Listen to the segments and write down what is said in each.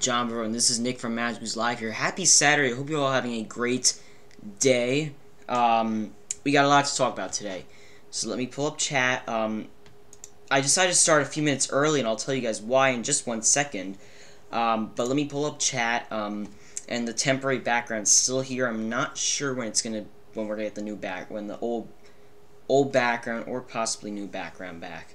John Bro, and this is Nick from MagicalNewsLIVE here. Happy Saturday. I hope you're all having a great day. We got a lot to talk about today. So let me pull up chat. I decided to start a few minutes early, and I'll tell you guys why in just 1 second. But let me pull up chat, and the temporary background's still here. I'm not sure when we're gonna get the new when the old background or possibly new background back.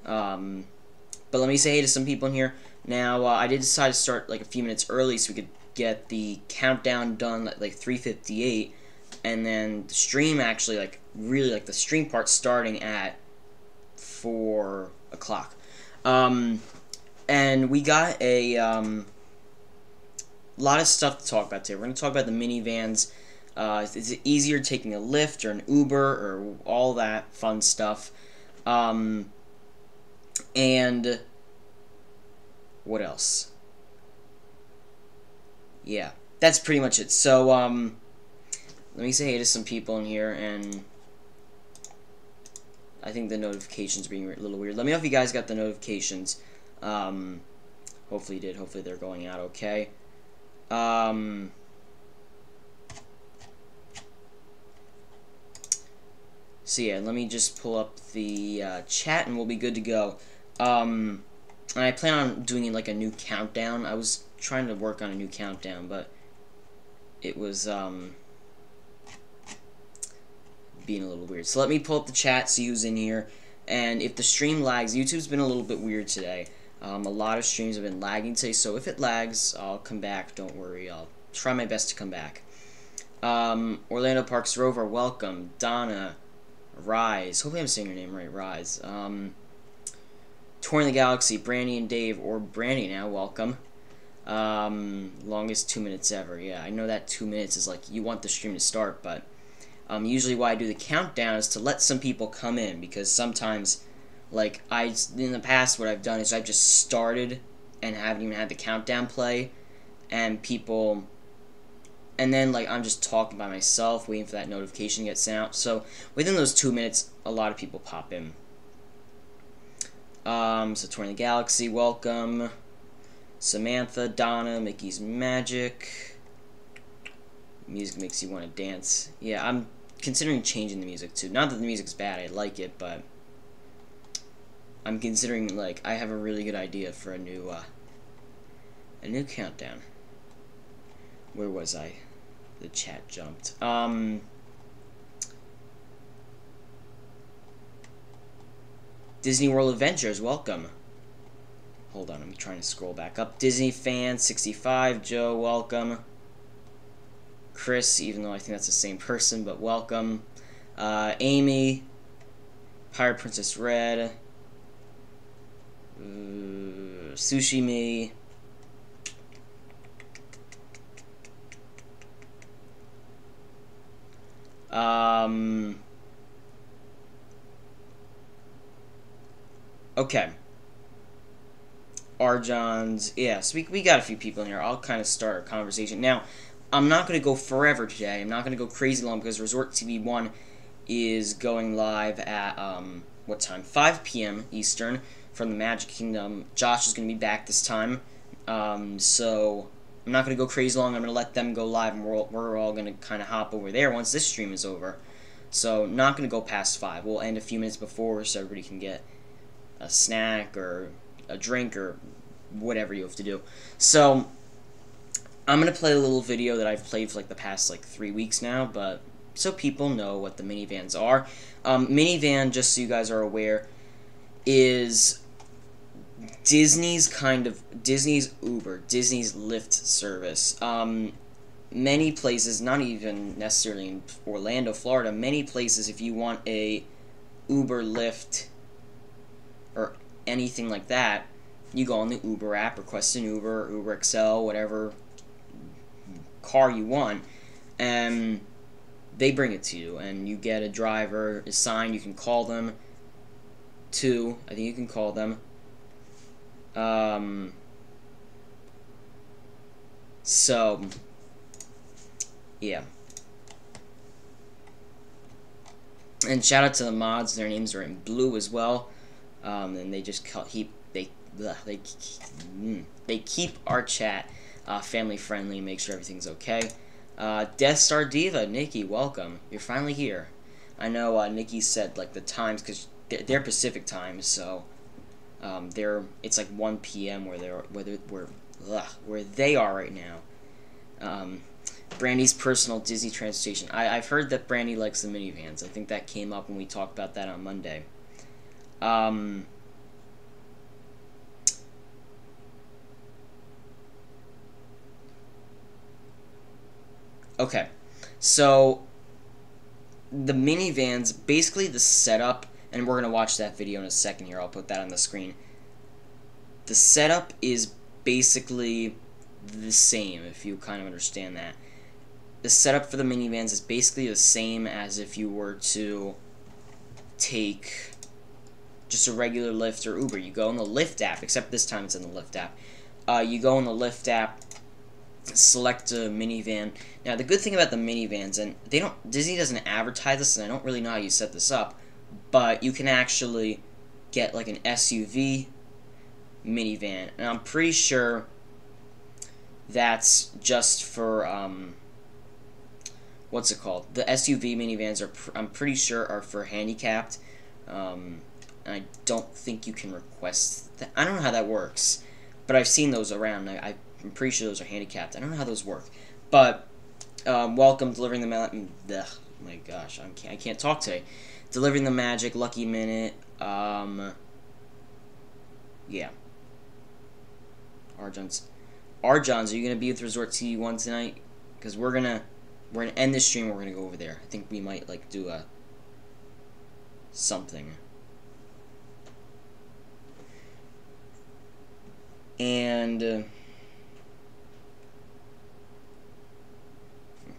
But let me say hey to some people in here. Now, I did decide to start like a few minutes early so we could get the countdown done at like 3:58, and then the stream actually the stream part starting at 4 o'clock. And we got a lot of stuff to talk about today. We're going to talk about the minivans. Is it easier taking a Lyft or an Uber or all that fun stuff? And what else? Yeah, that's pretty much it. So, let me say hey to some people in here, and I think the notifications are being a little weird. Let me know if you guys got the notifications. Hopefully you did. Hopefully they're going out okay. So yeah, let me just pull up the chat, and we'll be good to go. And I plan on doing like a new countdown. I was trying to work on a new countdown, but it was being a little weird. So let me pull up the chat, see who's in here. And if the stream lags, YouTube's been a little bit weird today. A lot of streams have been lagging today, so if it lags, I'll come back. Don't worry, I'll try my best to come back. Orlando Parks Rover, welcome. Donna, Rise, hopefully I'm saying your name right, Rise. Touring the Galaxy, Brandy and Dave, or Brandy now, welcome. Longest 2 minutes ever. Yeah, I know that 2 minutes is like, you want the stream to start, but usually why I do the countdown is to let some people come in, because sometimes, like, in the past, what I've done is I've just started and haven't even had the countdown play, and people, and then, like, I'm just talking by myself, waiting for that notification to get sent out. So, within those 2 minutes, a lot of people pop in. So Touring the Galaxy, welcome. Samantha, Donna, Mickey's Magic. Music makes you want to dance. Yeah, I'm considering changing the music too. Not that the music's bad, I like it, but I'm considering, like, I have a really good idea for a new A new countdown. Where was I? The chat jumped. Disney World Adventures, welcome. Hold on, I'm trying to scroll back up. Disney fan 65, Joe, welcome. Chris, even though I think that's the same person, but welcome. Amy, Pirate Princess Red, Sushi Me. Okay. Arjon's, yeah, so we got a few people in here. I'll kind of start a conversation. Now, I'm not going to go forever today. I'm not going to go crazy long because Resort TV 1 is going live at, what time? 5 p.m. Eastern from the Magic Kingdom. Josh is going to be back this time. So I'm not going to go crazy long. I'm going to let them go live, and we're all going to kind of hop over there once this stream is over. So not going to go past 5. We'll end a few minutes before so everybody can get a snack or a drink or whatever you have to do. So I'm going to play a little video that I've played for like the past 3 weeks now, but so people know what the minivans are. Minivan, just so you guys are aware, is Disney's Uber, Disney's Lyft service. Many places, not even necessarily in Orlando, Florida, many places, if you want a Uber, Lyft, or anything like that, you go on the Uber app, request an Uber, Uber XL, whatever car you want, and they bring it to you, and you get a driver assigned. You can call them too. I think you can call them. So yeah. And shout out to the mods. Their names are in blue as well. And they just they keep our chat family friendly and make sure everything's okay. Death Star Diva, Nikki, welcome. You're finally here. I know Nikki said the times because they're Pacific time, so it's like 1 p.m. where they are right now. Brandy's personal Disney transportation. I've heard that Brandy likes the minivans. I think that came up when we talked about that on Monday. Okay, so the minivans, basically the setup, and we're going to watch that video in a second here. I'll put that on the screen. The setup is basically the same, if you kind of understand that. The setup for the minivans is basically the same as if you were to take just a regular Lyft or Uber. You go in the Lyft app, except this time it's in the Lyft app. You go in the Lyft app, select a minivan. Now, the good thing about the minivans, and Disney doesn't advertise this, and I don't really know how you set this up, but you can actually get like an SUV minivan, and I'm pretty sure that's just for, what's it called? The SUV minivans I'm pretty sure are for handicapped, and I don't think you can request that. I don't know how that works, but I've seen those around. I'm pretty sure those are handicapped. I don't know how those work, but welcome, delivering the my gosh, I can't talk today. Delivering the magic, Lucky Minute. Yeah. Arjon's, are you gonna be with Resort TV 1 tonight? Because we're gonna end this stream. We're gonna go over there. I think we might do a something. And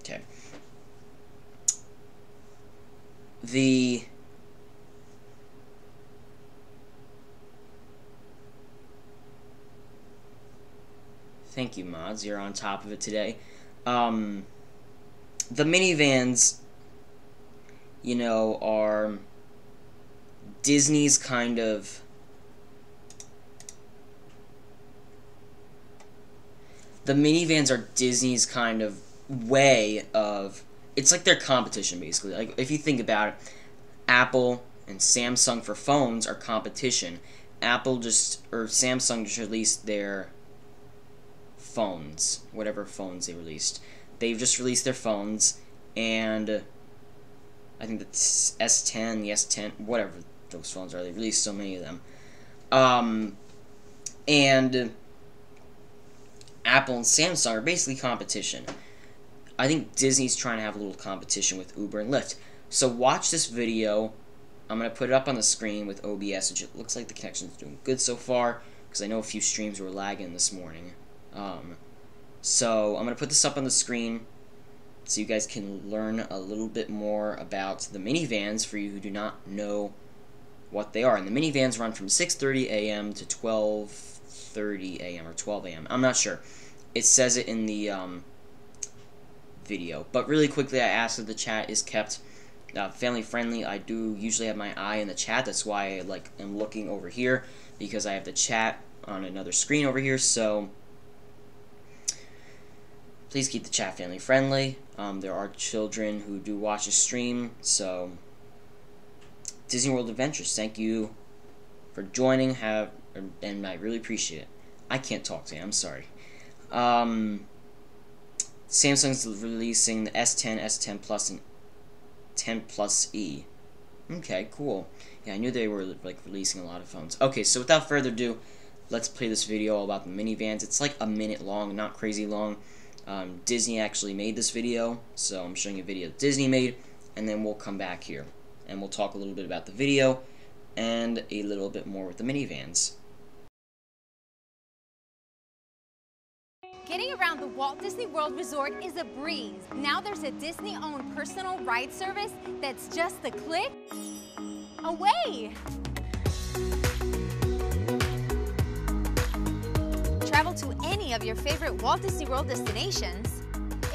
okay. Thank you, mods. You're on top of it today. The minivans, are Disney's kind of... The minivans are Disney's kind of way of... It's like their competition, basically. Like, if you think about it, Apple and Samsung for phones are competition. Samsung just released their phones, whatever phones they released. They've just released their phones, and I think the S10, the S10, whatever those phones are, they released so many of them. And Apple and Samsung are basically competition. I think Disney's trying to have a little competition with Uber and Lyft. So watch this video. I'm going to put it up on the screen with OBS, which it looks like the connection's doing good so far, because I know a few streams were lagging this morning. So I'm going to put this up on the screen so you guys can learn a little bit more about the minivans for you who do not know what they are. And the minivans run from 6:30 a.m. to 12:30 a.m. or 12 a.m. I'm not sure. It says it in the video. But really quickly, I asked if the chat is kept family friendly. I do usually have my eye in the chat. That's why I am looking over here, because I have the chat on another screen over here. So please keep the chat family friendly. There are children who do watch the stream. So Disney World Adventures, thank you for joining. And I really appreciate it. I can't talk today. I'm sorry. Samsung's releasing the S10, S10 Plus, and 10 Plus E. Okay, cool. Yeah, I knew they were releasing a lot of phones. Okay, so without further ado, let's play this video all about the minivans. It's like a minute long, not crazy long. Disney actually made this video, so I'm showing you a video Disney made, and then we'll come back here and we'll talk a little bit about the video and a little bit more with the minivans. Getting around the Walt Disney World Resort is a breeze. Now there's a Disney-owned personal ride service that's just a click away. Travel to any of your favorite Walt Disney World destinations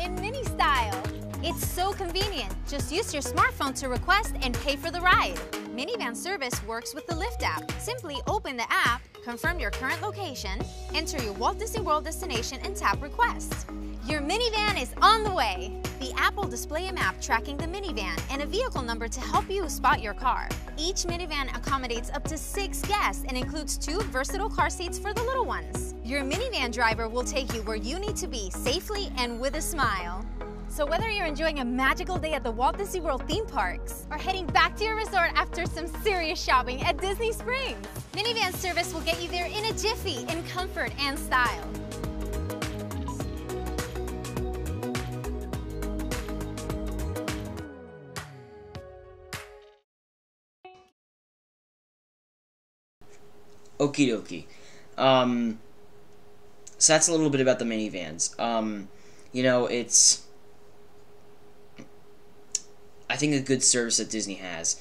in mini style. It's so convenient. Just use your smartphone to request and pay for the ride. Minivan service works with the Lyft app. Simply open the app, confirm your current location, enter your Walt Disney World destination, and tap Request. Your minivan is on the way. The app will display a map tracking the minivan and a vehicle number to help you spot your car. Each minivan accommodates up to 6 guests and includes 2 versatile car seats for the little ones. Your minivan driver will take you where you need to be safely and with a smile. So whether you're enjoying a magical day at the Walt Disney World theme parks or heading back to your resort after some serious shopping at Disney Springs, minivan service will get you there in a jiffy in comfort and style. Okie dokie. So that's a little bit about the minivans. You know, it's, I think, a good service that Disney has.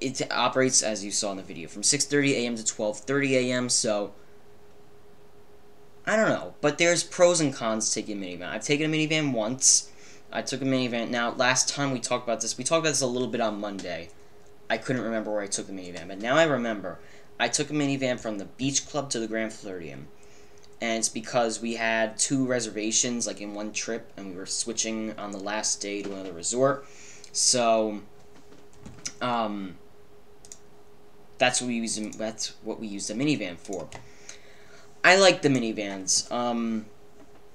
It operates, as you saw in the video, from 6:30 a.m. to 12:30 a.m., so I don't know. But there's pros and cons to taking a minivan. I've taken a minivan once. I took a minivan. Now, last time we talked about this a little bit on Monday. I couldn't remember where I took the minivan, but now I remember. I took a minivan from the Beach Club to the Grand Floridian. And it's because we had 2 reservations, like in one trip, and we were switching on the last day to another resort. So, that's what we used. That's what we used the minivan for. I like the minivans.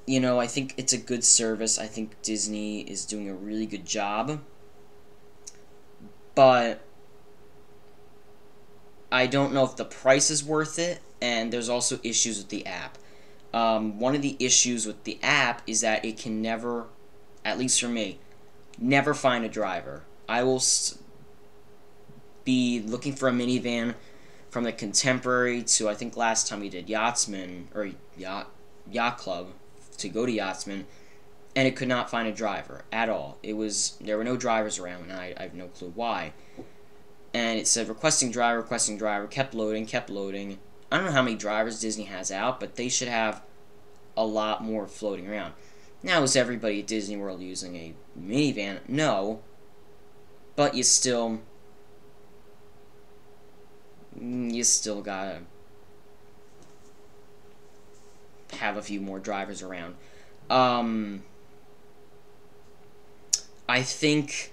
You know, I think it's a good service. I think Disney is doing a really good job. But I don't know if the price is worth it, and there's also issues with the app. One of the issues with the app is that it can never, at least for me, never find a driver. I will be looking for a minivan from the Contemporary to, I think last time we did Yachtsman, or Yacht Club, to go to Yachtsman, and it could not find a driver at all. There were no drivers around, and I have no clue why. And it said requesting driver, kept loading. I don't know how many drivers Disney has out, but they should have a lot more floating around. Now, is everybody at Disney World using a minivan? No. But you still gotta have a few more drivers around. I think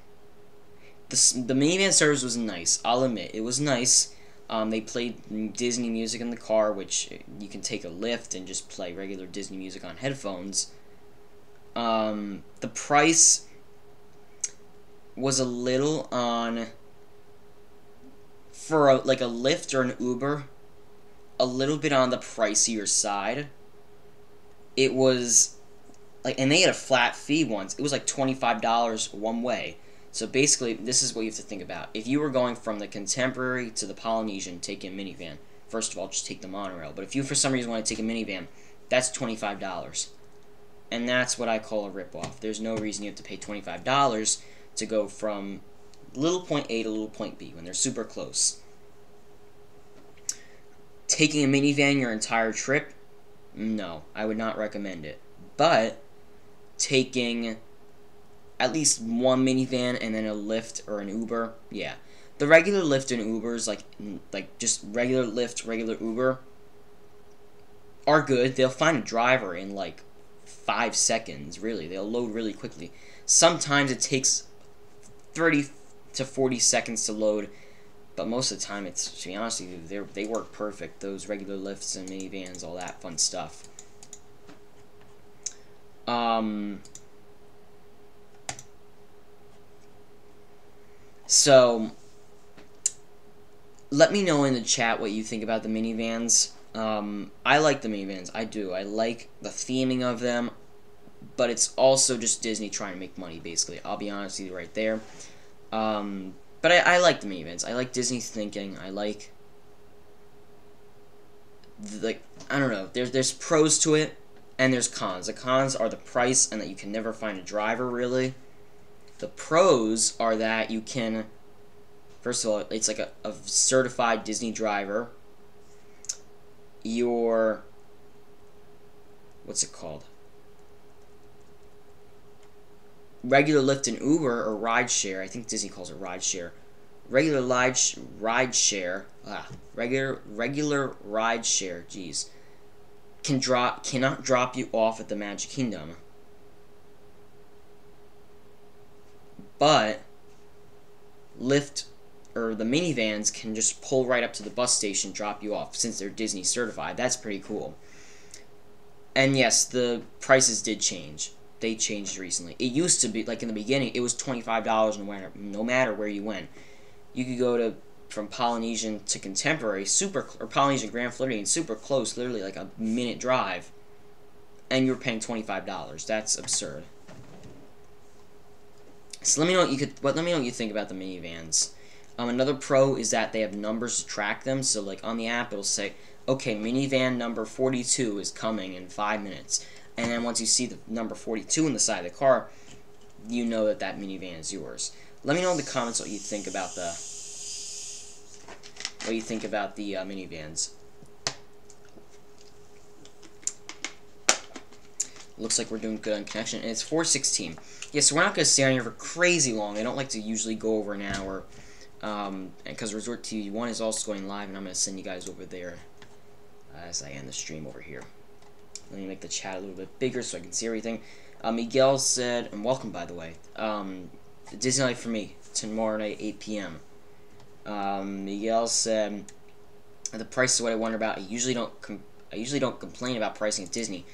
the minivan service was nice. I'll admit, it was nice. They played Disney music in the car, which you can take a Lyft and just play regular Disney music on headphones. The price was a little on, for like a Lyft or an Uber, a little bit on the pricier side. It was like, and they had a flat fee once. It was like $25 one way. So basically, this is what you have to think about. If you were going from the Contemporary to the Polynesian, taking a minivan, first of all, just take the monorail. But if you, for some reason, want to take a minivan, that's $25. And that's what I call a ripoff. There's no reason you have to pay $25 to go from little point A to little point B when they're super close. Taking a minivan your entire trip, no, I would not recommend it. But taking at least one minivan and then a Lyft or an Uber, yeah. The regular Lyft and Ubers, like just regular Lyft, regular Uber, are good. They'll find a driver in like 5 seconds, really. They'll load really quickly. Sometimes it takes 30 to 40 seconds to load, but most of the time, it's, to be honest with you, they work perfect. Those regular Lyfts and minivans, all that fun stuff. So, let me know in the chat what you think about the minivans. I like the minivans. I do. I like the theming of them, but it's also just Disney trying to make money, basically. I'll be honest with you right there. But I like the minivans. I like Disney's thinking. I like, I don't know. There's pros to it, and there's cons. The cons are the price and that you can never find a driver, really. The pros are that you can, first of all, it's like a certified Disney driver. Your, what's it called? Regular Lyft and Uber or rideshare. I think Disney calls it rideshare. Regular rideshare. Regular rideshare. Jeez. Cannot drop you off at the Magic Kingdom. But Lyft or the minivans can just pull right up to the bus station, drop you off, since they're Disney certified. That's pretty cool. And yes, the prices did change. They changed recently. It used to be, like in the beginning, it was $25 no matter where you went. You could go from Polynesian to Contemporary, or Polynesian Grand Floridian, super close, literally like a minute drive, and you're paying $25. That's absurd. So let me know what you think about the minivans. Another pro is that they have numbers to track them. So like on the app, it'll say, okay, minivan number 42 is coming in 5 minutes. And then once you see the number 42 on the side of the car, you know that that minivan is yours. Let me know in the comments what you think about the minivans. Looks like we're doing good on connection, and it's 4:16. Yeah, so we're not going to stay on here for crazy long. I don't like to usually go over an hour, because Resort TV 1 is also going live, and I'm going to send you guys over there as I end the stream over here. Let me make the chat a little bit bigger so I can see everything. Miguel said, and welcome by the way, Disney Night for me, tomorrow night, 8 p.m. Miguel said, the price is what I wonder about. I usually don't complain about pricing at Disney,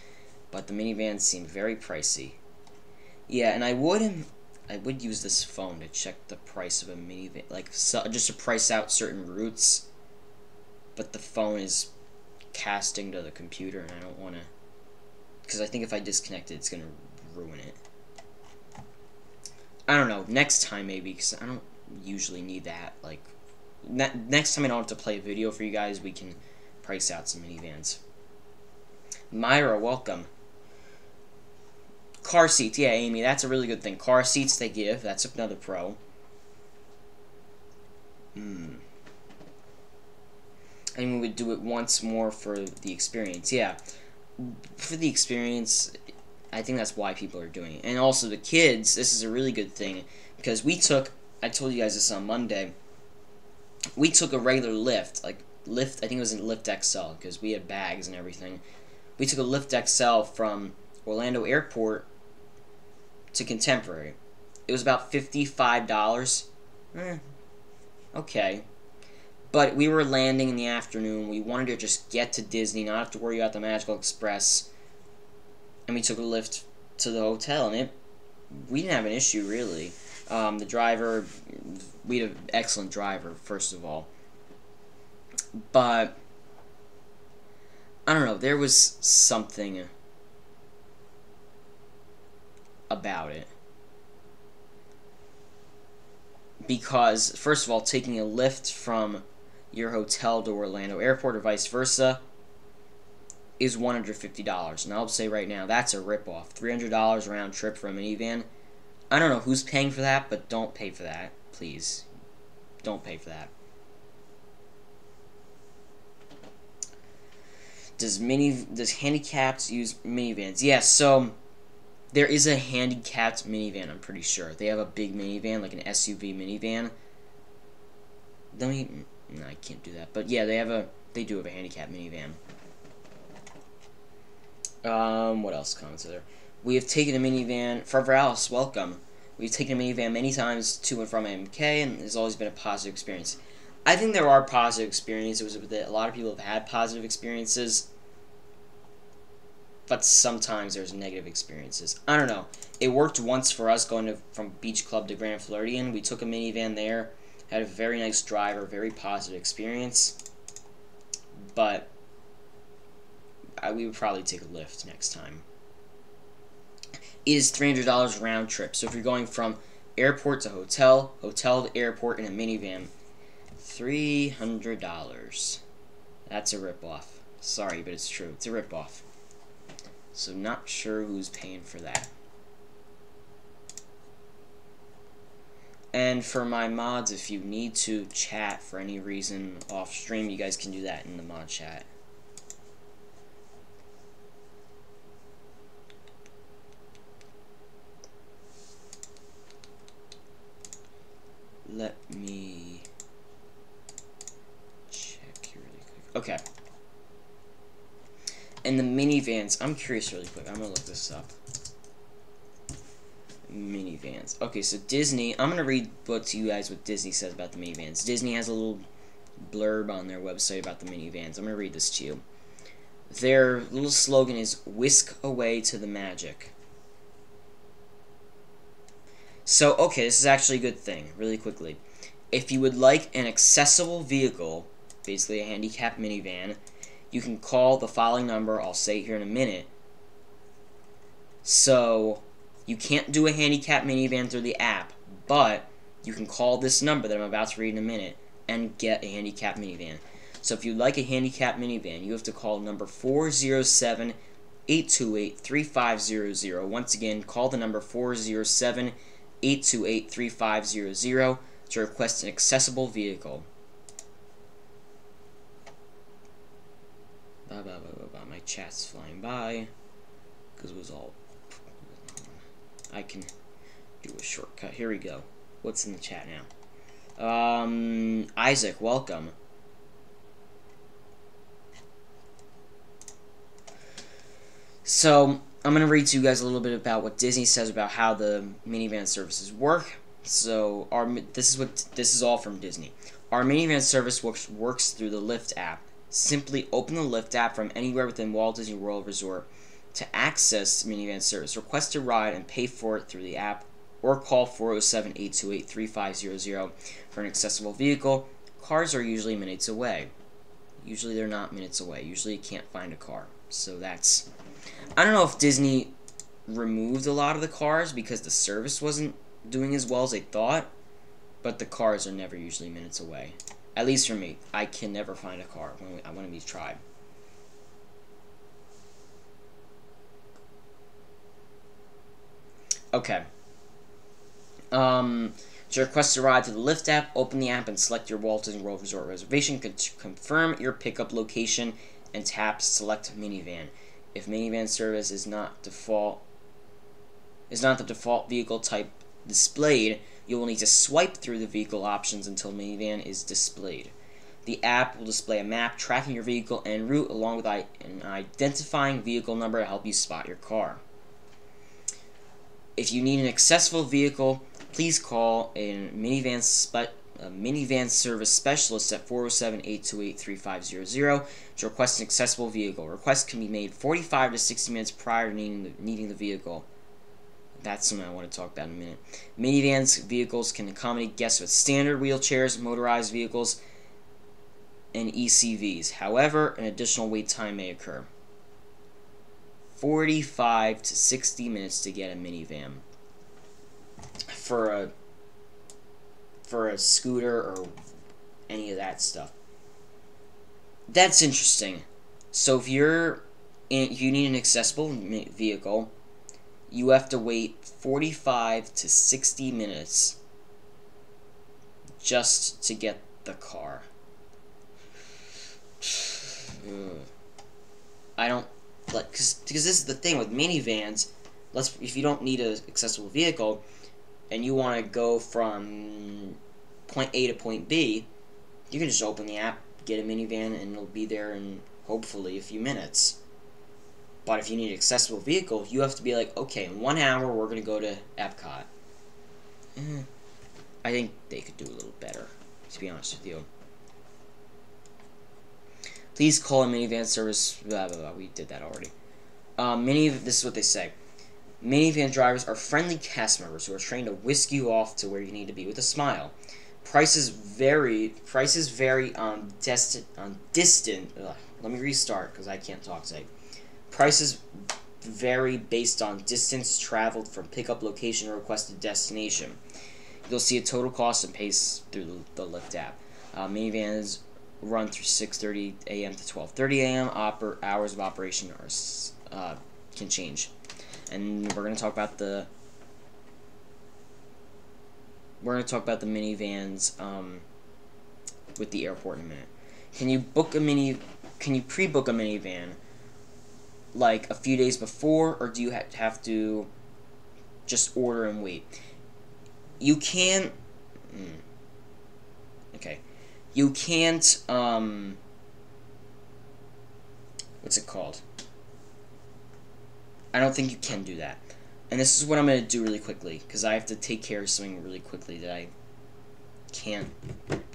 but the minivans seem very pricey. Yeah, and I would use this phone to check the price of a minivan, just to price out certain routes, but the phone is casting to the computer, and I don't want to, because I think if I disconnect it, it's going to ruin it. I don't know, next time maybe, because I don't usually need that. Next time I don't have to play a video for you guys, we can price out some minivans. Myra, welcome. Car seats, yeah, Amy, that's a really good thing. Car seats they give, that's another pro. And we would do it once more for the experience, yeah. For the experience, I think that's why people are doing it. And also the kids, this is a really good thing, because I told you guys this on Monday, we took a regular Lyft, Lyft, I think it was in Lyft XL, because we had bags and everything. We took a Lyft XL from Orlando Airport to Contemporary. It was about $55. Okay. But we were landing in the afternoon. We wanted to just get to Disney, not have to worry about the Magical Express. And we took a Lyft to the hotel, and we didn't have an issue, really. The driver, we had an excellent driver, first of all. But, I don't know, there was something about it. Because, first of all, taking a Lyft from your hotel to Orlando Airport or vice versa is $150. And I'll say right now, that's a ripoff. $300 round trip for a minivan. I don't know who's paying for that, but don't pay for that, please. Don't pay for that. Does handicapped use minivans? Yeah, so there is a handicapped minivan, I'm pretty sure. They have a big minivan, like an SUV minivan. No, I can't do that. But yeah, they do have a handicapped minivan. What else comments are there? We have taken a minivan. Forever Alice, welcome. We've taken a minivan many times to and from MK, and it's always been a positive experience. I think there are positive experiences with it. A lot of people have had positive experiences, but sometimes there's negative experiences. I don't know. It worked once for us going from Beach Club to Grand Floridian. We took a minivan there, had a very nice driver, very positive experience, but we would probably take a Lyft next time. It is $300 round trip. So if you're going from airport to hotel, hotel to airport in a minivan, $300. That's a ripoff. Sorry, but it's true. It's a ripoff. So not sure who's paying for that. And for my mods, if you need to chat for any reason off stream, you guys can do that in the mod chat. Let me check here really quick. Okay. And the minivans, I'm curious really quick. I'm going to look this up. Minivans. Okay, so Disney, I'm going to read to you guys what Disney says about the minivans. Disney has a little blurb on their website about the minivans. I'm going to read this to you. Their little slogan is, "Whisk away to the magic." So, okay, this is actually a good thing, really quickly. If you would like an accessible vehicle, basically a handicapped minivan, you can call the following number. I'll say it here in a minute. So, you can't do a handicapped minivan through the app, but you can call this number that I'm about to read in a minute and get a handicapped minivan. So, if you'd like a handicapped minivan, you have to call number 407-828-3500. Once again, call the number 407-828-3500 to request an accessible vehicle. My chat's flying by because it was all. I can do a shortcut. Here we go. What's in the chat now? Isaac, welcome. So I'm gonna read to you guys a little bit about what Disney says about how the minivan services work. So this is all from Disney. Our minivan service works through the Lyft app. Simply open the Lyft app from anywhere within Walt Disney World Resort to access minivan service. Request a ride and pay for it through the app, or call 407-828-3500 for an accessible vehicle. Cars are usually minutes away. Usually they're not minutes away. Usually you can't find a car. So that's... I don't know if Disney removed a lot of the cars because the service wasn't doing as well as they thought, but the cars are never usually minutes away. At least for me. I can never find a car when I want to meet Tribe. Okay. To request a ride to the Lyft app, open the app and select your Walt Disney World Resort reservation. Confirm your pickup location and tap Select Minivan. If minivan service is not the default vehicle type displayed, you will need to swipe through the vehicle options until minivan is displayed. The app will display a map tracking your vehicle en route along with an identifying vehicle number to help you spot your car. If you need an accessible vehicle, please call a minivan a minivan service specialist at 407-828-3500 to request an accessible vehicle. Requests can be made 45 to 60 minutes prior to needing the vehicle. That's something I want to talk about in a minute. Minivans vehicles can accommodate guests with standard wheelchairs, motorized vehicles, and ECVs. However, an additional wait time may occur. 45 to 60 minutes to get a minivan. For a scooter or any of that stuff. That's interesting. So if you need an accessible vehicle, you have to wait 45 to 60 minutes just to get the car. I don't like, because this is the thing with minivans. If you don't need an accessible vehicle and you want to go from point A to point B, you can just open the app, get a minivan, and it'll be there in hopefully a few minutes. But if you need an accessible vehicle, you have to be like, okay, in 1 hour we're going to go to Epcot. I think they could do a little better, to be honest with you. Please call a minivan service, blah, blah, blah. We did that already. This is what they say. Minivan drivers are friendly cast members who are trained to whisk you off to where you need to be with a smile. Prices vary on distant. Let me restart because I can't talk today. Prices vary based on distance traveled from pickup location or requested destination. You'll see a total cost and pace through the Lyft app. Minivans run through 6:30 a.m. to 12:30 a.m. Hours of operation can change, and we're going to talk about the minivans with the airport in a minute. Can you pre-book a minivan like a few days before, or do you have to just order and wait? You can. Okay. You can't. What's it called? I don't think you can do that. And this is what I'm going to do really quickly, because I have to take care of something really quickly that I can't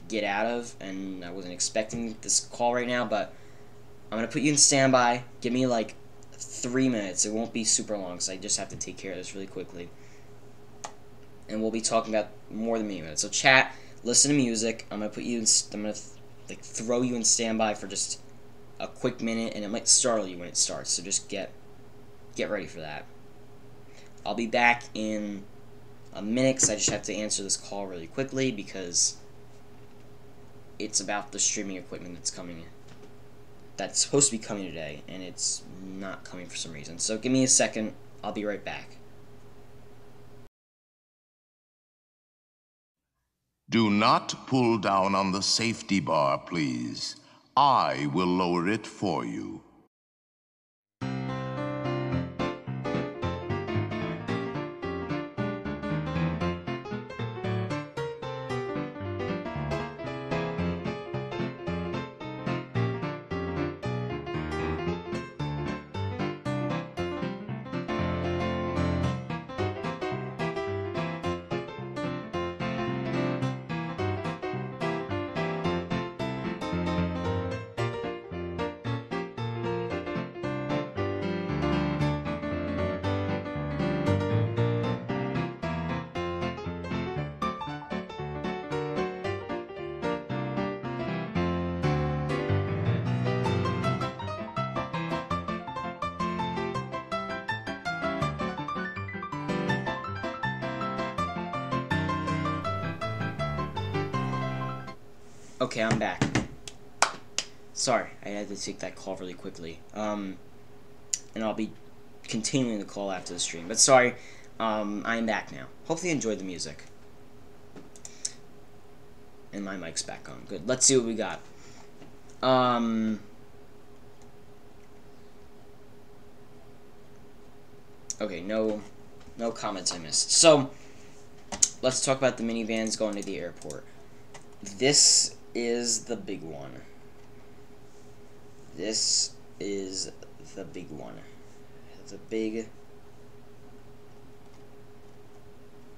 get out of, and I wasn't expecting this call right now, but I'm going to put you in standby. Give me like 3 minutes. It won't be super long, because I just have to take care of this really quickly. And we'll be talking about more than minutes. So chat, listen to music. I'm going to put you in, I'm going to like throw you in standby for just a quick minute, and it might startle you when it starts, so just get ready for that. I'll be back in a minute because I just have to answer this call really quickly because it's about the streaming equipment that's coming in. That's supposed to be coming today, and it's not coming for some reason. So give me a second. I'll be right back. Do not pull down on the safety bar, please. I will lower it for you. Okay, I'm back. Sorry, I had to take that call really quickly. And I'll be continuing the call after the stream. But sorry, I'm back now. Hopefully you enjoyed the music. And my mic's back on. Good. Let's see what we got. Okay, no comments I missed. So, let's talk about the minivans going to the airport. This is the big one. This is the big one.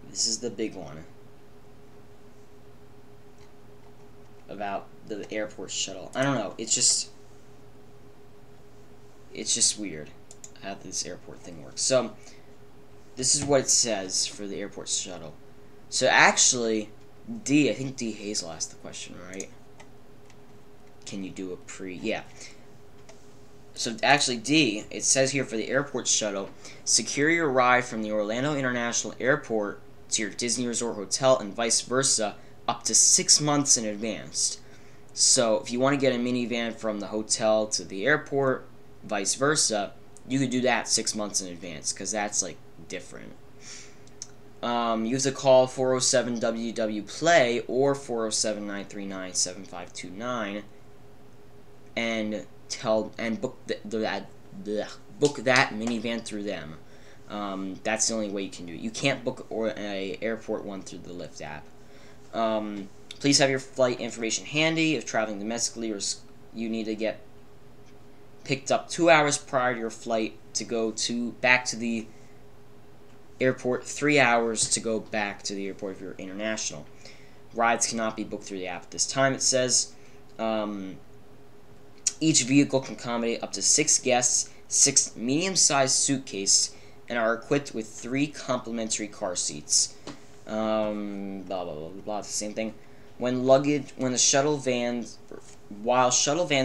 This is the big one. about the airport shuttle. I don't know. It's just weird how this airport thing works. So this is what it says for the airport shuttle. So actually, I think D. Hazel asked the question, right? Can you do a yeah. So actually, D, it says here for the airport shuttle, secure your ride from the Orlando International Airport to your Disney Resort hotel and vice versa up to 6 months in advance. So if you want to get a minivan from the hotel to the airport, vice versa, you could do that 6 months in advance, because that's like different. You have to call 407-WW-PLAY or 407-939-7529 and book that minivan through them. That's the only way you can do it. You can't book a airport one through the Lyft app. Please have your flight information handy. If traveling domestically, or you need to get picked up 2 hours prior to your flight to go back to the airport, 3 hours to go back to the airport if you're international. Rides cannot be booked through the app at this time, it says. Each vehicle can accommodate up to 6 guests, 6 medium-sized suitcases, and are equipped with 3 complimentary car seats. Blah, blah, blah, blah, blah, the same thing. While shuttle vans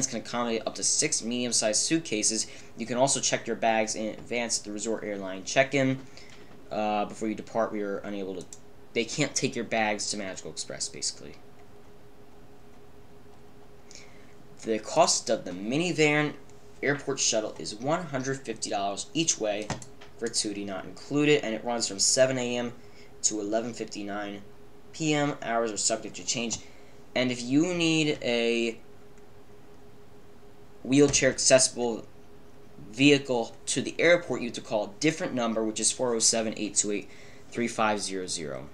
can accommodate up to 6 medium-sized suitcases, you can also check your bags in advance at the resort airline check-in. Before you depart, they can't take your bags to Magical Express, basically. The cost of the minivan airport shuttle is $150 each way, gratuity not included, and it runs from 7 a.m. to 11:59 p.m. Hours are subject to change. And if you need a wheelchair accessible vehicle to the airport, you have to call a different number, which is 407-828-3500.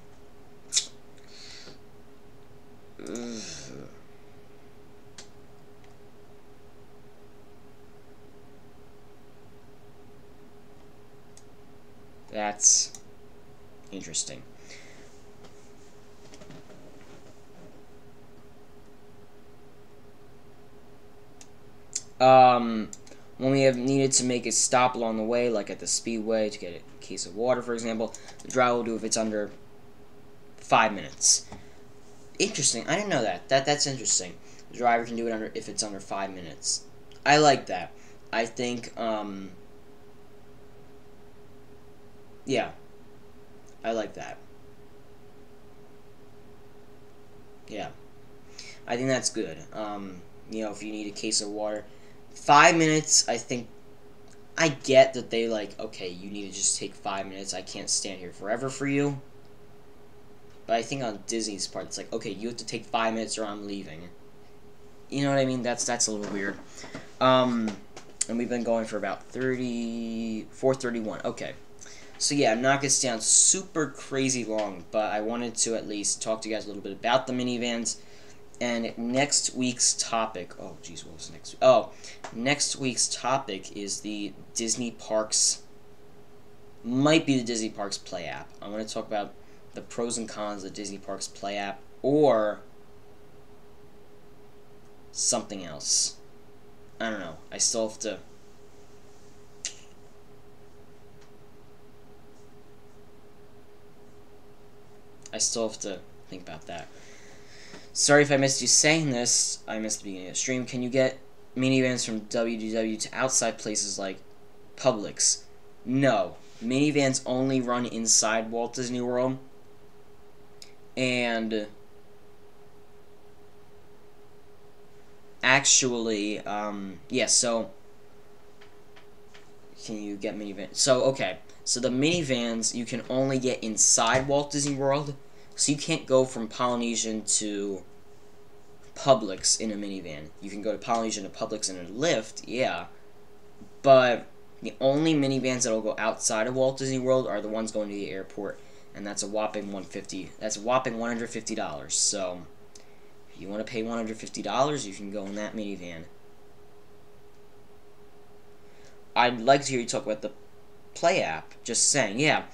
That's interesting. When we have needed to make a stop along the way, like at the Speedway to get a case of water, for example, the driver will do if it's under 5 minutes. Interesting. I didn't know that. That's interesting. The driver can do it if it's under 5 minutes. I like that. I think, yeah. I like that. Yeah. I think that's good. You know, if you need a case of water, 5 minutes, I think, I get that they okay, you need to just take 5 minutes, I can't stand here forever for you. But I think on Disney's part, it's like, okay, you have to take 5 minutes or I'm leaving. You know what I mean? That's a little weird. And we've been going for about 4:31. Okay. So yeah, I'm not going to stay on super crazy long, but I wanted to at least talk to you guys a little bit about the minivans. And next week's topic, oh geez, what was next? Oh, next week's topic is the Disney Parks, might be the Disney Parks Play app. I'm going to talk about the pros and cons of the Disney Parks Play app, or something else. I don't know. I still have to think about that. Sorry if I missed you saying this. I missed the beginning of the stream. Can you get minivans from WDW to outside places like Publix? No. Minivans only run inside Walt Disney World. And actually, yeah, so can you get minivans? So, okay. So the minivans you can only get inside Walt Disney World. So you can't go from Polynesian to Publix in a minivan. You can go to Polynesian to Publix in a Lyft, yeah. But the only minivans that will go outside of Walt Disney World are the ones going to the airport, and that's a whopping $150. That's a whopping $150. So if you want to pay $150, you can go in that minivan. I'd like to hear you talk about the Play app. Just saying, yeah.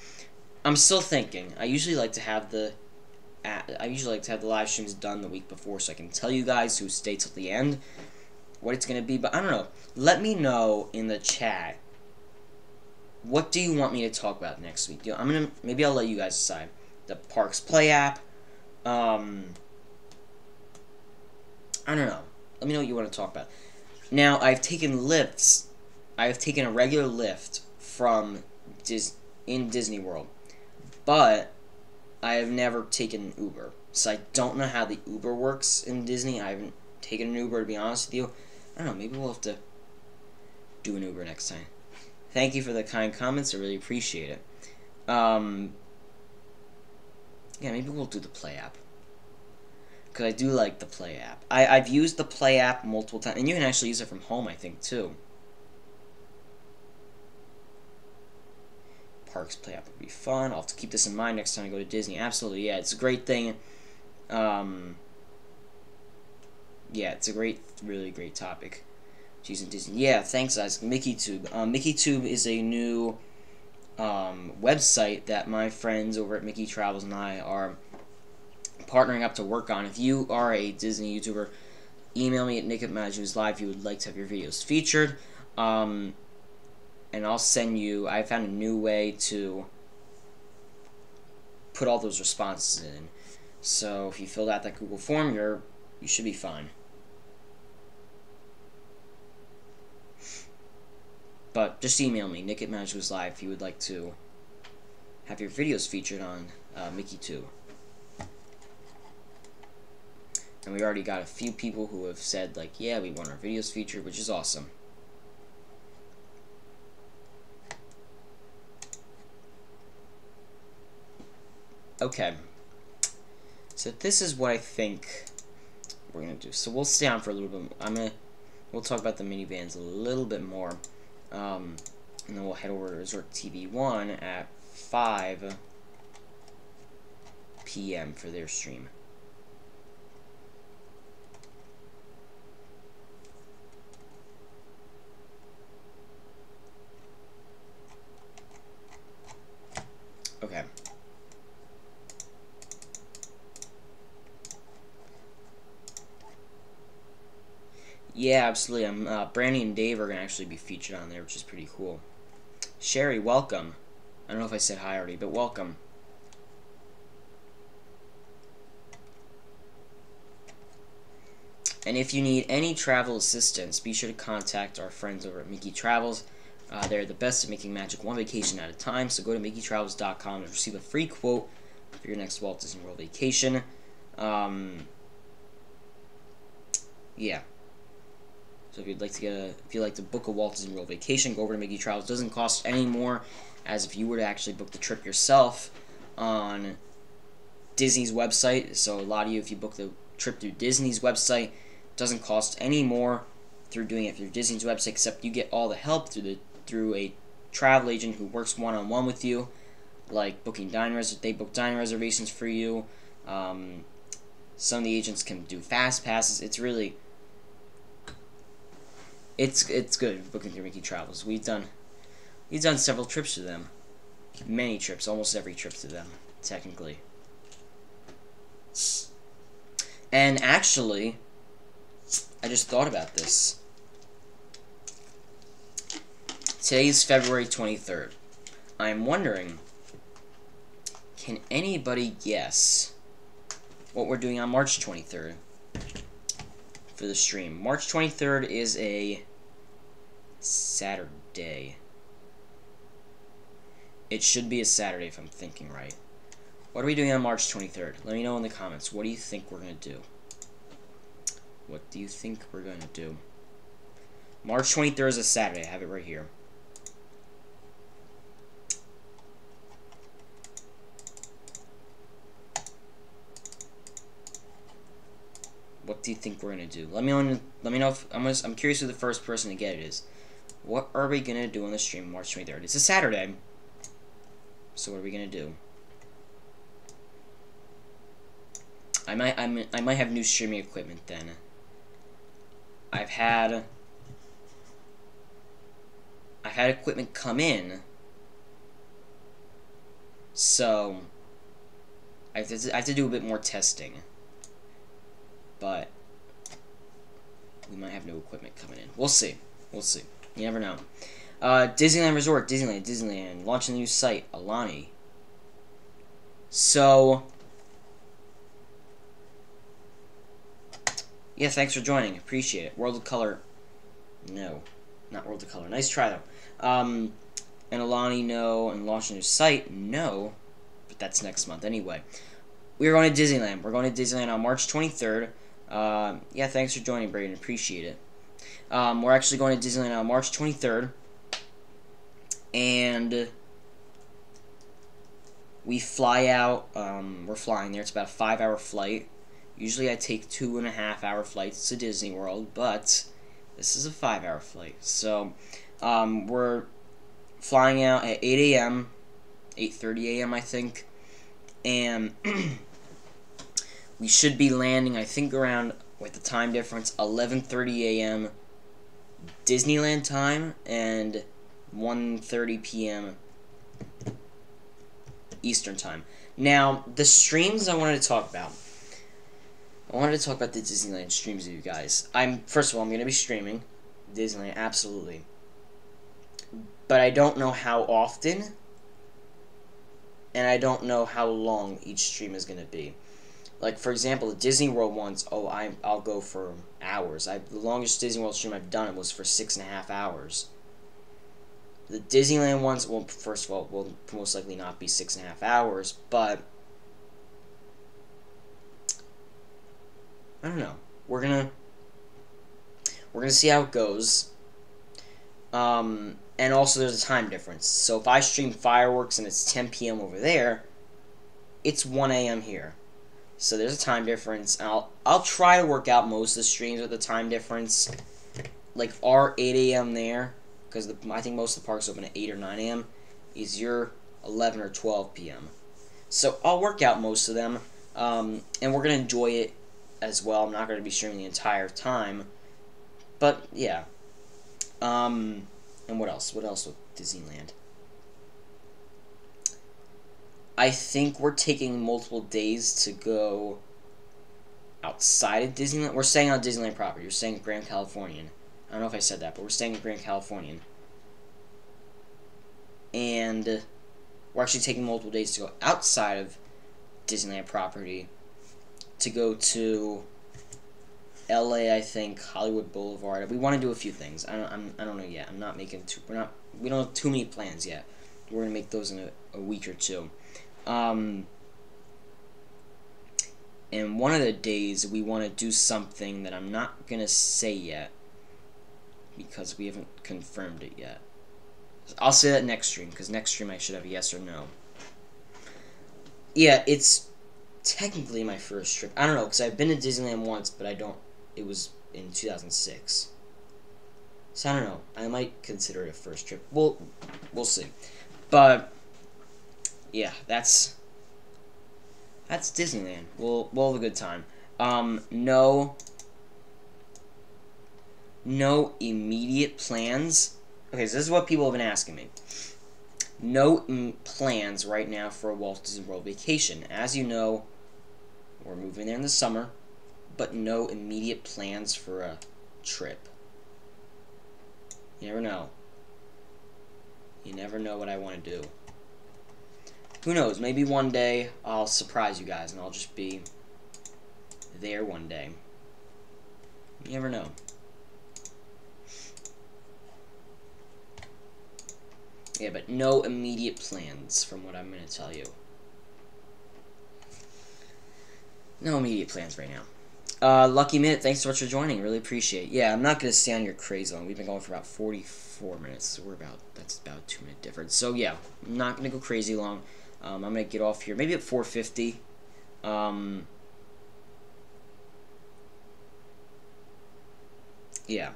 I'm still thinking. I usually like to have the I usually like to have the live streams done the week before, so I can tell you guys who stay till the end what it's gonna be. But I don't know. Let me know in the chat. What do you want me to talk about next week? Maybe I'll let you guys decide. The Parks Play app. I don't know. Let me know what you want to talk about. Now, I've taken lifts. I have taken a regular lift from in Disney World, but I have never taken Uber. So I don't know how the Uber works in Disney. I haven't taken an Uber, to be honest with you. I don't know. Maybe we'll have to do an Uber next time. Thank you for the kind comments. I really appreciate it. Yeah, maybe we'll do the Play app. Because I do like the Play app. I've used the Play app multiple times. And you can actually use it from home, I think, too. Parks Play app would be fun. I'll have to keep this in mind next time I go to Disney. Absolutely, yeah. It's a great thing. Yeah, it's a really great topic. Using Disney. Yeah, thanks, guys. MickeyTube. MickeyTube is a new website that my friends over at Mickey Travels and I are partnering up to work on. If you are a Disney YouTuber, email me at nick@MagicalNewsLIVE if you would like to have your videos featured. And I'll send you. I found a new way to put all those responses in. So if you filled out that Google form, you should be fine. But just email me, nick@MagicalNewsLIVE, if you would like to have your videos featured on MickeyTube. And we already got a few people who have said, like, yeah, we want our videos featured, which is awesome. Okay. So this is what I think we're going to do. So we'll stay on for a little bit. We'll talk about the minivans a little bit more. And then we'll head over to Resort TV 1 at 5 p.m. for their stream. Okay. Yeah, absolutely. Brandy and Dave are going to actually be featured on there, which is pretty cool. Sherry, welcome. I don't know if I said hi already, but welcome. And if you need any travel assistance, be sure to contact our friends over at Mickey Travels. They're the best at making magic one vacation at a time, so go to MickeyTravels.com and receive a free quote for your next Walt Disney World vacation. Yeah. So if you'd like to book a Walt Disney World vacation, go over to Mickey Travels. It doesn't cost any more as if you were to actually book the trip yourself on Disney's website. So a lot of you, if you book the trip through Disney's website, it doesn't cost any more through doing it through Disney's website, except you get all the help through a travel agent who works one-on-one with you, like booking they book dining reservations for you. Some of the agents can do fast passes. It's really It's good booking through Mickey Travels. We've done several trips to them. Many trips, almost every trip to them, technically. And actually, I just thought about this. Today's February 23rd. I'm wondering, can anybody guess what we're doing on March 23rd? For the stream. March 23rd is a Saturday. It should be a Saturday if I'm thinking right. What are we doing on March 23rd? Let me know in the comments. What do you think we're going to do? What do you think we're going to do? March 23rd is a Saturday. I have it right here. What do you think we're gonna do? Let me know if I'm curious who the first person to get it is. What are we gonna do on the stream March 23rd? It's a Saturday. So what are we gonna do? I might have new streaming equipment then. I've had equipment come in. So I have to do a bit more testing. But we might have new equipment coming in. We'll see. We'll see. You never know. Disneyland Resort, Disneyland, launching a new site, Alani. So, yeah, thanks for joining. Appreciate it. World of Color, no. Not World of Color. Nice try, though. And Alani, no. And launching a new site, no. But that's next month anyway. We're going to Disneyland. We're going to Disneyland on March 23rd. Yeah, thanks for joining, Braden. Appreciate it. We're actually going to Disneyland on March 23rd. And we fly out. We're flying there. It's about a 5-hour flight. Usually I take 2.5-hour flights to Disney World, but this is a 5-hour flight. So we're flying out at 8 a.m., 8:30 a.m. I think. And we should be landing, I think, around, with the time difference, 11:30 a.m. Disneyland time and 1:30 p.m. Eastern time. Now, the streams I wanted to talk about. I wanted to talk about the Disneyland streams with you guys. First of all, I'm going to be streaming Disneyland, absolutely. But I don't know how often, and I don't know how long each stream is going to be. Like, for example, the Disney World ones, I'll go for hours. The longest Disney World stream I've done was for 6.5 hours. The Disneyland ones, well, first of all, will most likely not be 6.5 hours, but I don't know. We're gonna see how it goes. And also there's a time difference. So if I stream fireworks and it's 10 p.m. over there, it's 1 a.m. here. So there's a time difference. And I'll try to work out most of the streams with the time difference. Like our 8 a.m. there, because I think most of the parks open at 8 or 9 a.m. is your 11 or 12 p.m. So I'll work out most of them. And we're going to enjoy it as well. I'm not going to be streaming the entire time. But, yeah. And what else? What else with Disneyland? I think we're taking multiple days to go outside of Disneyland. We're staying on Disneyland property. We're staying at Grand Californian. I don't know if I said that, but we're staying at Grand Californian. And we're actually taking multiple days to go outside of Disneyland property to go to LA, I think, Hollywood Boulevard. We want to do a few things. I don't know yet. I'm not making we don't have too many plans yet. We're gonna make those in a week or two. And one of the days we want to do something that I'm not gonna say yet because we haven't confirmed it yet. I'll say that next stream, because next stream I should have a yes or no. Yeah, it's technically my first trip. I don't know, because I've been to Disneyland once, but it was in 2006. So I don't know. I might consider it a first trip. We'll see. But yeah, that's Disneyland. We'll have a good time. No immediate plans. Okay, so this is what people have been asking me. No plans right now for a Walt Disney World vacation. As you know, we're moving there in the summer, but no immediate plans for a trip. You never know. You never know what I want to do. Who knows? Maybe one day I'll surprise you guys and I'll just be there one day. You never know. Yeah, but no immediate plans from what I'm going to tell you. No immediate plans right now. Lucky Minute, thanks so much for joining. Really appreciate it. Yeah, I'm not going to stay on your craze long. We've been going for about 44 minutes. So that's about a 2-minute difference. So yeah, I'm not going to go crazy long. I'm going to get off here maybe at 4:50. Yeah.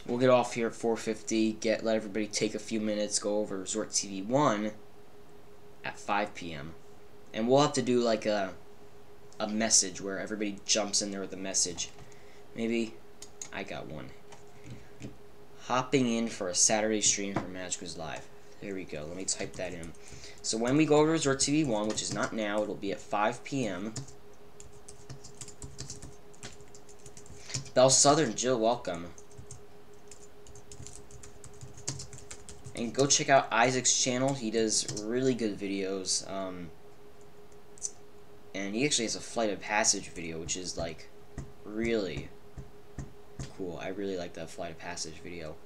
We'll get off here at 4:50, let everybody take a few minutes, go over Resort TV 1 at 5 p.m. And we'll have to do like a message where everybody jumps in there with a message. Maybe I got one. Hopping in for a Saturday stream for MagicalNewsLIVE. There we go. Let me type that in. So when we go to Resort TV 1, which is not now, it'll be at 5 p.m. Bell Southern, Jill, welcome. And go check out Isaac's channel. He does really good videos. And he actually has a Flight of Passage video, which is, like, really cool. I really like that Flight of Passage video.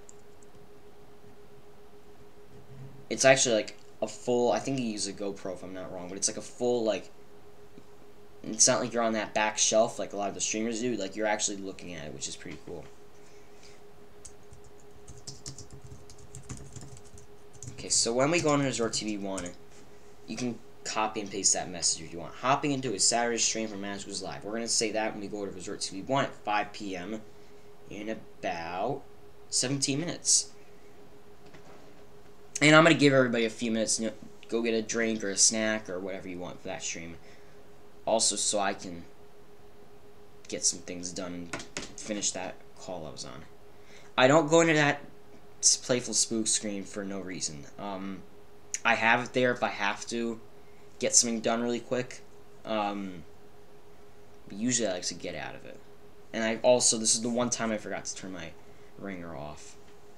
It's actually, like, a full... I think he used a GoPro, if I'm not wrong. But it's, like, a full, like... It's not like you're on that back shelf like a lot of the streamers do. Like, you're actually looking at it, which is pretty cool. Okay, so when we go on Resort TV 1, you can copy and paste that message if you want. Hopping into a Saturday stream from MagicalNewsLIVE. We're going to say that when we go to Resort TV 1 at 5 p.m. in about 17 minutes. And I'm going to give everybody a few minutes to go get a drink or a snack or whatever you want for that stream. Also, so I can get some things done and finish that call I was on. I don't go into that playful spook screen for no reason. I have it there if I have to get something done really quick. But usually I like to get out of it. And I also, this is the one time I forgot to turn my ringer off.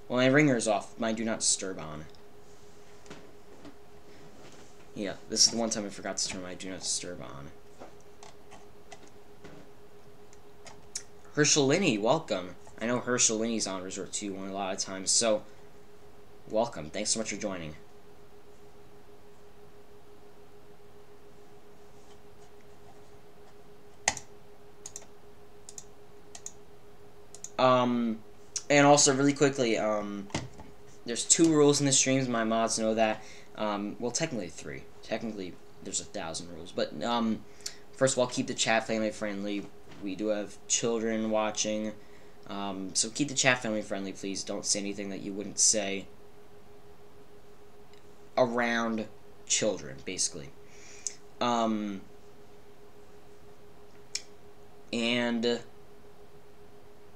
Well, my ringer is off. My do not disturb on. Yeah, this is the one time I forgot to turn my do not disturb on. Herschel Linney, welcome. I know Herschel Linney's on Resort 2 a lot of times, so welcome. Thanks so much for joining. And also really quickly, there's 2 rules in the streams. My mods know that. Well, technically 3. Technically, there's 1,000 rules. But first of all, keep the chat family friendly. We do have children watching, so keep the chat family friendly, please. Don't say anything that you wouldn't say around children, basically. And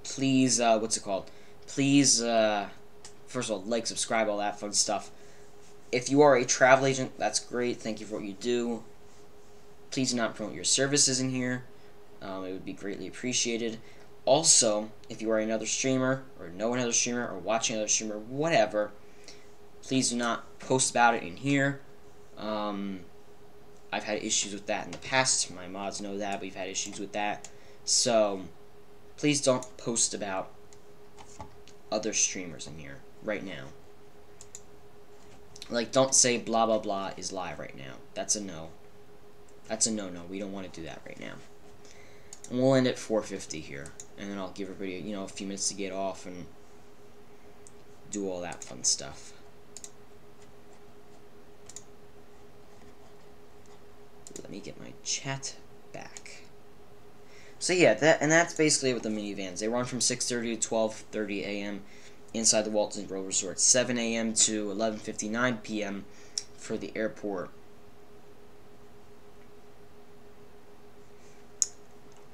please, what's it called? Please, first of all, like, subscribe, all that fun stuff. If you are a travel agent, that's great. Thank you for what you do. Please do not promote your services in here. It would be greatly appreciated. Also, if you are another streamer, or know another streamer, or watching another streamer, whatever, please do not post about it in here. I've had issues with that in the past. My mods know that. We've had issues with that. So, please don't post about other streamers in here right now. Like, don't say blah blah blah is live right now. That's a no. That's a no-no. We don't want to do that right now. And we'll end at 4:50 here. And then I'll give everybody, you know, a few minutes to get off and do all that fun stuff. Let me get my chat back. So yeah, that's basically it with the minivans. They run from 6:30 to 12:30 a.m. inside the Walt Disney World Resort. 7 a.m. to 11:59 p.m. for the airport.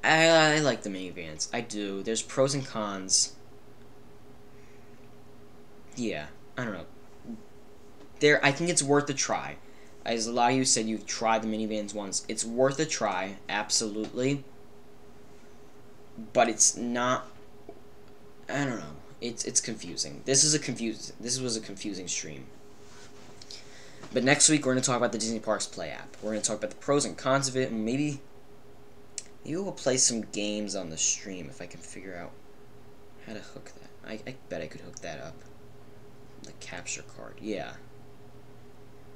I like the minivans. I do. There's pros and cons. Yeah, I don't know. I think it's worth a try. As a lot of you said, you've tried the minivans once. It's worth a try, absolutely. But it's not. I don't know. It's confusing. This was a confusing stream. But next week we're gonna talk about the Disney Parks Play app. We're gonna talk about the pros and cons of it, and maybe we'll play some games on the stream if I can figure out how to hook that. I bet I could hook that up. The capture card, yeah.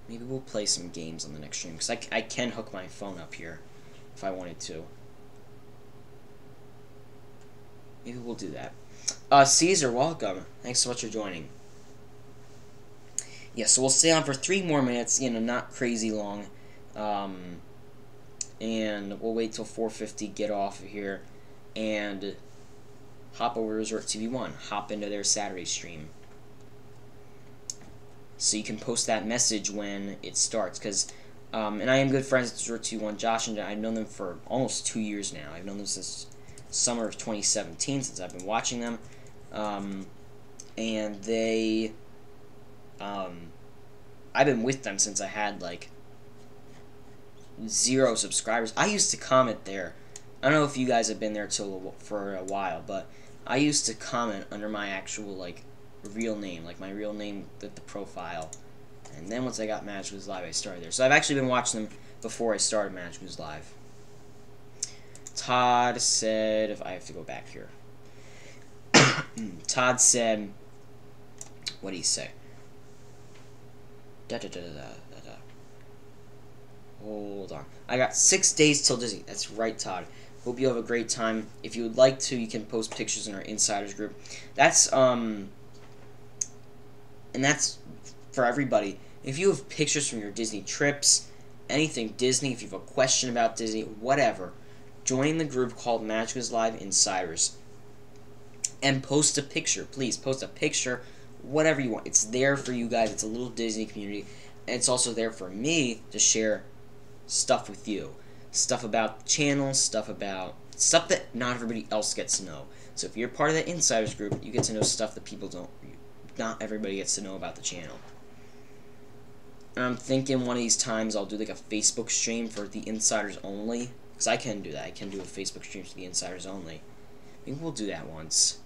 Maybe we'll play some games on the next stream, because I can hook my phone up here if I wanted to. Maybe we'll do that. Caesar, welcome. Thanks so much for joining. Yeah, so we'll stay on for 3 more minutes, you know, not crazy long. And we'll wait till 4:50, get off of here, and hop over to Resort TV 1. Hop into their Saturday stream. So you can post that message when it starts, because, and I am good friends with Resort TV 1. Josh and I've known them for almost 2 years now. I've known them since summer of 2017, since I've been watching them. And they, I've been with them since I had like 0 subscribers. I used to comment there. I don't know if you guys have been there for a while, but I used to comment under my actual like real name, like my real name with the profile. And then once I got MagicalNewsLIVE, I started there. So I've actually been watching them before I started MagicalNewsLIVE. Todd said, if I have to go back here. Todd said, what did he say? Hold on. I got 6 days till Disney. That's right, Todd. Hope you have a great time. If you would like to, you can post pictures in our insiders group. That's and that's for everybody. If you have pictures from your Disney trips, anything Disney, if you have a question about Disney, whatever, join the group called MagicalNewsLIVE Insiders and post a picture. Please post a picture, whatever you want. It's there for you guys. It's a little Disney community, and it's also there for me to share stuff with you. Stuff about the channel, stuff that not everybody else gets to know. So if you're part of the insiders group, you get to know stuff that people don't, not everybody gets to know about the channel. And I'm thinking one of these times I'll do like a Facebook stream for the insiders only, because I can do that. I can do a Facebook stream for the insiders only. Maybe we'll do that once.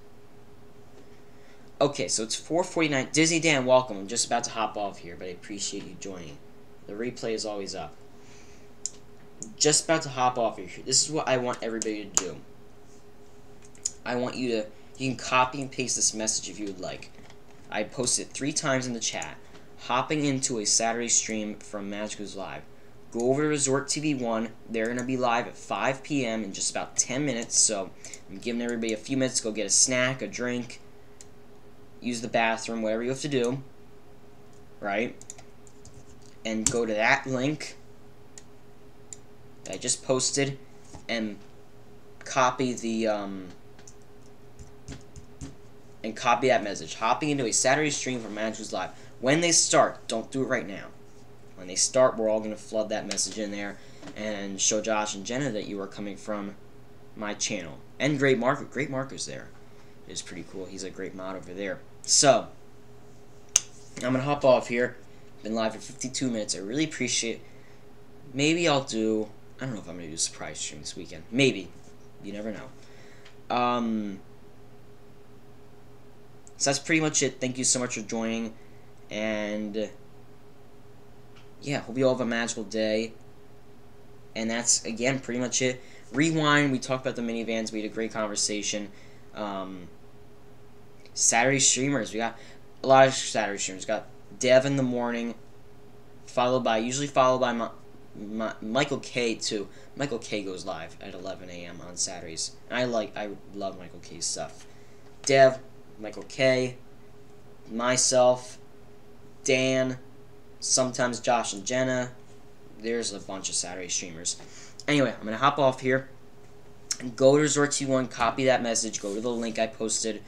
Okay, so it's 4:49. Disney Dan, welcome. I'm just about to hop off here, but I appreciate you joining. The replay is always up. Just about to hop off here. This is what I want everybody to do. I want you to, you can copy and paste this message if you would like. I posted it 3 times in the chat. Hopping into a Saturday stream from MagicalNewsLIVE. Go over to Resort TV 1. They're going to be live at 5 p.m. in just about 10 minutes. So I'm giving everybody a few minutes to go get a snack, a drink, use the bathroom, whatever you have to do. Right? And go to that link that I just posted and copy the and copy that message. Hopping into a Saturday stream from MagicalNewsLIVE. When they start, don't do it right now. When they start, we're all going to flood that message in there and show Josh and Jenna that you are coming from my channel. And Great Marker. Great Marker's there. It is pretty cool. He's a great mod over there. So, I'm going to hop off here. Been live for 52 minutes. I really appreciate it. Maybe I'll do, I don't know if I'm going to do a surprise stream this weekend. Maybe. You never know. So that's pretty much it. Thank you so much for joining. And yeah, hope you all have a magical day. And that's, again, pretty much it. Rewind, we talked about the minivans. We had a great conversation. Saturday streamers. We got a lot of Saturday streamers. We got Dev in the morning, usually followed by Michael K, too. Michael K goes live at 11 a.m. on Saturdays. And I love Michael K's stuff. Dev, Michael K, myself, Dan, sometimes Josh and Jenna. There's a bunch of Saturday streamers. Anyway, I'm going to hop off here. Go to Resort T1, copy that message, go to the link I posted.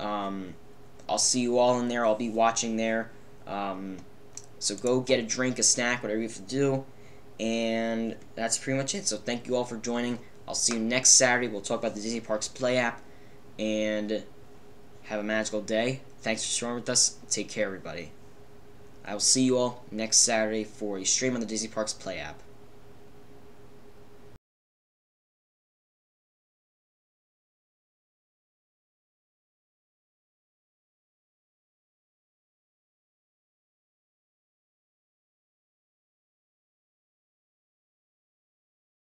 I'll see you all in there. I'll be watching there. So go get a drink, a snack, whatever you have to do. And that's pretty much it. So thank you all for joining. I'll see you next Saturday. We'll talk about the Disney Parks Play app. And have a magical day. Thanks for sharing with us. Take care, everybody. I will see you all next Saturday for a stream on the Disney Parks Play app.